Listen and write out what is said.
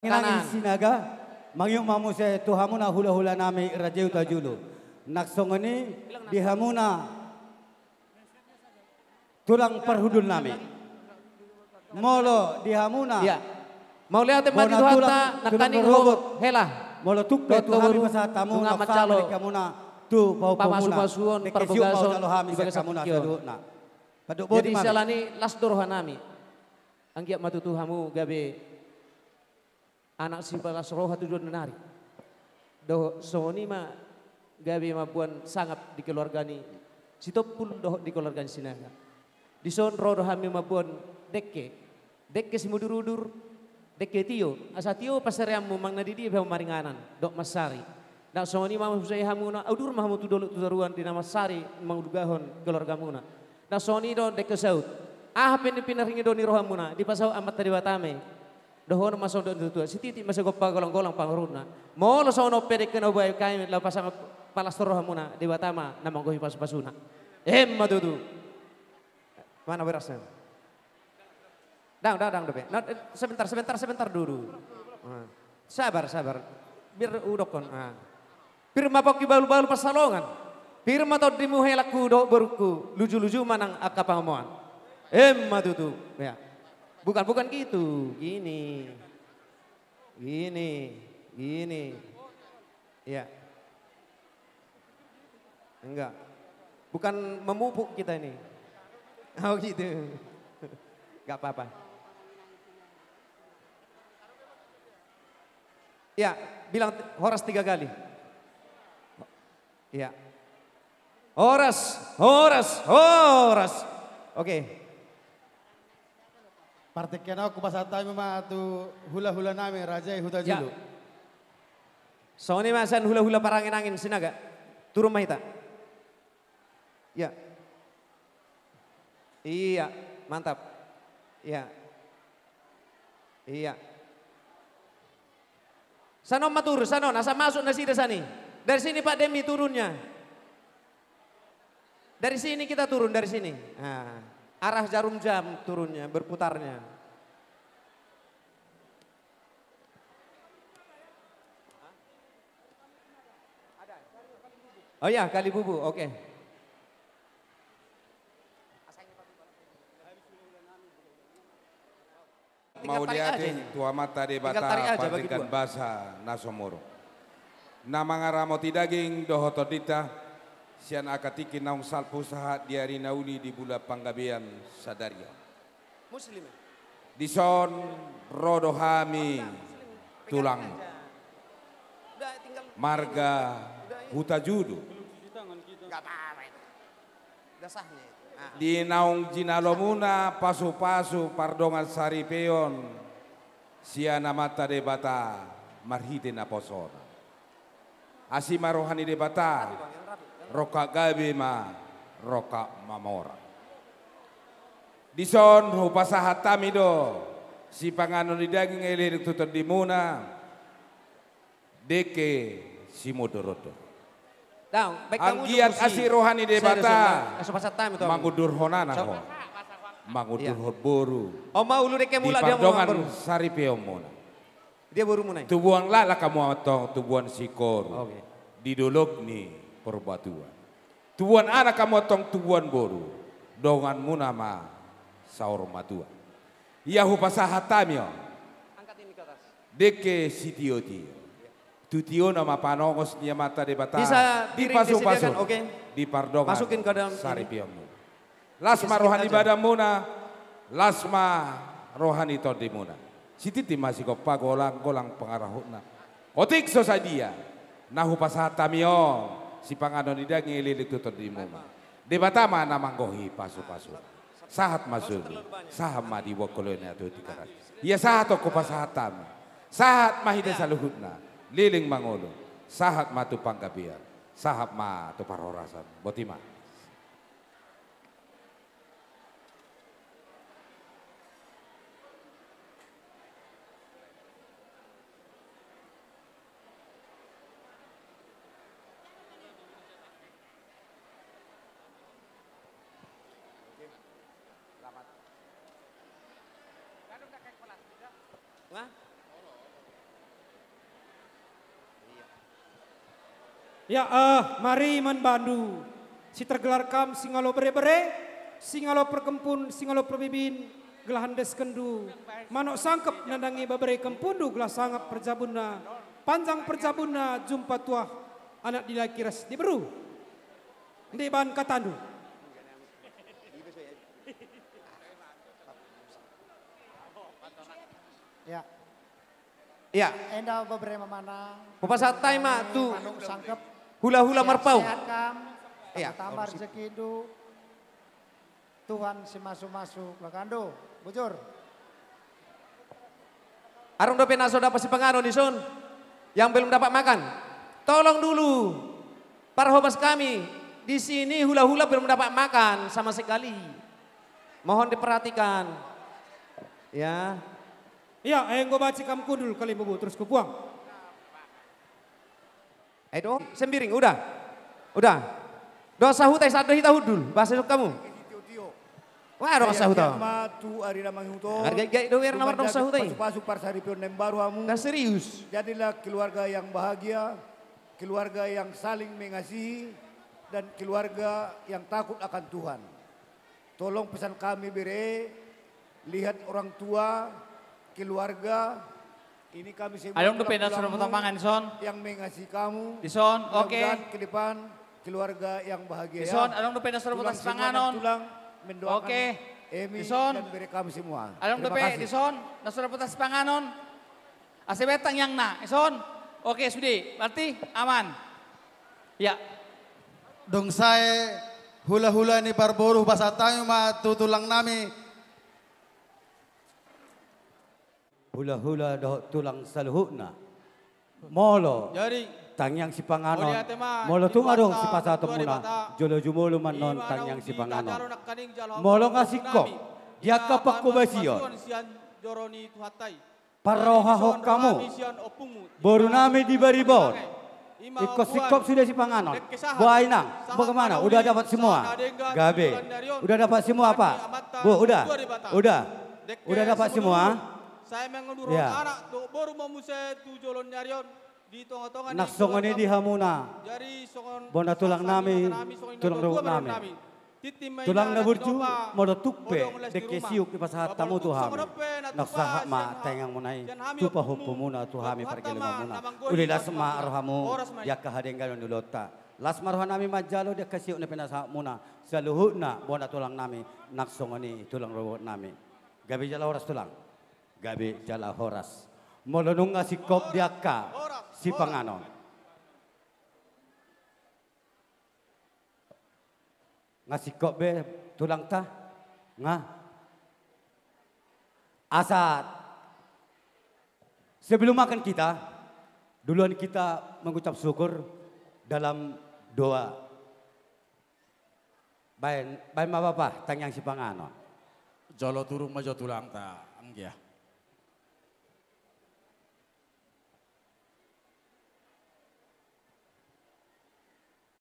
Nangin sinaga, mangyong mamuse tuhamuna hula-hula nami rajeu tajulu. Naksongoni dihamuna tulang perhudul nami. Molo dihamuna. Ya. Mau lihat tempat itu hatta nakaning ho hela. Molo tukpe tuhami pasatamu naksa kamuna tu pau pamuna. Pasuon perbogason ibaga kamuna saduna. Jadi salani lasdor hanami. Anggiak matutuhamu gabe anak si balas roha tujuan menari. Doh soni ma gabi ma buan sangat di keluarga ni. Sitop pun doh di keluarga ni sinaga. Di son roh hami ma buan dekke. Dekke si mudur-udur. Dekke tio. Asa tio pasariam mu mang nadidi ba maringanan. Dok masari. Dak soni ma musai hamuna audur ma hamu tudoluk tudaruan di nama sari mang dugahon keluarga muna. Dak soni do dekke saut. Ah pinaringi do ni roh hamuna di pasau amat tadi watame. Dohon masuk do tutua si titi masuk gopa golong-golong pangruna. Molo sono pede kena bae kain la pasang palastor hamuna di Batama namang gohi pas-pasuna. Madudu. Mana berasnya? Dang dope. Sebentar dulu. Sabar. Bir udokon. Bir mapok balu-balu pasalongan. Bir matod dimuhelaku do beruku luju-luju manang akapamoan. Madudu. Ya. Bukan gitu, gini. Ya. Enggak. Bukan memupuk kita ini. Oh gitu. Enggak apa-apa. Ya, bilang horas 3 kali. Ya. Horas. Oke. Partai aku pasata mema tu hula-hula nami raja huta julu. Ya. Soni masan hula-hula parangin-angin sinaga. Turun mahita. Ya. Iya, mantap. Iya. Sanon matur, sanon asa masuk nasi desani. Dari sini Pak Demi turunnya. Dari sini kita turun dari sini. Nah. Arah jarum jam turunnya, berputarnya. Oh ya, kali bubu, oke. Mau lihatin tua mata de bata pabrikan basa nasomoro. Nama ngaramo tidaging dohotodita. Sian akatiki naung salpu sahat diari nauli di bula panggabean sadaria. Muslim. Dison rodohami tulang. Marga huta judu. Di naung jinalomuna pasu-pasu pardongan saripeon. Siana mata de bata marhite naposona. Asima rohani de bata. Roka gabe ma roka mamora. Dison rupa sahatami do si panganon di daging elir tutut di muna deke si modoroto. Anggiat asih rohani de bata mangudur honana ho mangudur boru. Oh mau lu deke mula dia mau baru. Sari peomona. Dia baru munai. Tubuan lala kamu atong tubuan sikor. Okay. Didolok nih. Perbatuan. Tubuan anak kamu tong tubuan boru. Dongan munama saur matua. Yahu pasahatamyo. Angkat ini ke atas. Deke sitio-tio. Tutio nama panongos niya mata de bata. Bisa dipasu-pasu. Oke. Di pardongan. Masukin ke dalam saripiomu. Lasma rohani badamuna. Lasma rohani todimuna. Sititi masih kau pagolang-golang pengarahuna. Otik sosadia. Nahu pasahatamyo. Si panganon di daging ililik tutut di muma. Di Batama namang gohi pasu-pasu. Sahat masuk. Saham madi wakolonnya tu tikarat. Ia sahat aku pasahatam. Sahat mahida saluhutna. Liling mangolo. Sahat matu panggabian. Sahat matu parorasan. Botima. Ya, mari manbandu. Si tergelar kam singalo bere-bere, singalo perkempun, singalo perbibin, gelahan des kendu. Manok sangkep nandangi babere kempundu, gelah sangap perjabuna. Panjang perjabuna jumpa tuah, anak dilaki ras diberu. Di ban katandu. Ya, Ya, enda beberapa mana. papasatay ma tu Manung sangkep. hula-hula marpau. Sehat kam. Iya. Tambah rezeki itu. Tuhan si masuk-masuk lakando. Bujur. Arung dope naso dapat si pengaruh di son. Yang belum dapat makan. Tolong dulu. Para hobas kami. Di sini hula-hula belum dapat makan sama sekali. Mohon diperhatikan. Ya. Ya, gue baca kam kudul kali bubu terus kupuang. Ayo sembiring, udah. Udah. Doa sahutai saat hita hudul. Bahasa kamu. Wah, doa sahutai. Matu ari namang huto. Harga do wer nomor doa sahutai. Pasuk parsari pion baru hamu. Dah serius. Jadilah keluarga yang bahagia, keluarga yang saling mengasihi, dan keluarga yang takut akan Tuhan. Tolong pesan kami bere, lihat orang tua, keluarga, ini kami semua. Ayong dupin na sa patambangan, son. Yang mengasihi kamu. Dison, oke. Mudah-mudahan ke depan keluarga yang bahagia. Dison, anong dupin na sa Tulang semua dan patambangan, tulang mendoakan Oke. Emi Dison. dan bere kami semua. Anong Terima dupe, kasih. dison, nasurap putas panganon. Asibetang yang na, ison. Oke, sudi. Berarti aman. Ya. Dong saya hula-hula ni parboruh basa tayo matutulang nami. Hula-hula doh tulang saluhuna. Molo. Jadi, Tangyang si Panganon. Uli ate ma, Molo tunga dong si diwata, pasato ketua di muna. bata. Jolo jumolo man non Imanong tangyang si di Panganon. dadaro nakaning jalham Molo nga nami. sikop. Dia kapak ko ba siyon? Siyan joroni tuhatay. Paroha ho Dison, kamu. rohani siyan opungu. Baru nami di baribon. Ima Ikut opuan. sikop sudah si Panganon. Dekesahan. Buai nang. Sahat Bagaimana? Manauli, Udah dapat semua? Sahat Adenggan, Gabe. Tujuan Darion, Udah dapat semua apa? Kami Amatan, Bu, udah? Ketua di Bata. Udah? Deke Udah dapat semua? Saya mengundurkan Ya. anak baru mau musai tujolon nyarion di tengah-tengah Naksongan ini di hamuna. Jadi songon Bona tulang nami, tulang rambut nami. Tulang na burju, modo tukpe, deke siuk ipasahat tamu tu hami. Naksaha ma tengang munai, tupa hupu muna tu hami pergelima muna. Uli lasma arhamu, yak kahadenggan nulota. Lasma arhan nami majalo dia kasiuk na pinasa muna. Saluhuna bona tulang nami, naksongani tulang rambut nami. Gabi jala horas tulang, gabi jala horas. Molonung nga si kop diaka, si Panganon. Nga si kop be tulang ta, nga. Asat. Sebelum makan kita, duluan kita mengucap syukur dalam doa. Baik ma bapak, tangyang si Panganon. Jolo turung majo tulang ta, anggia.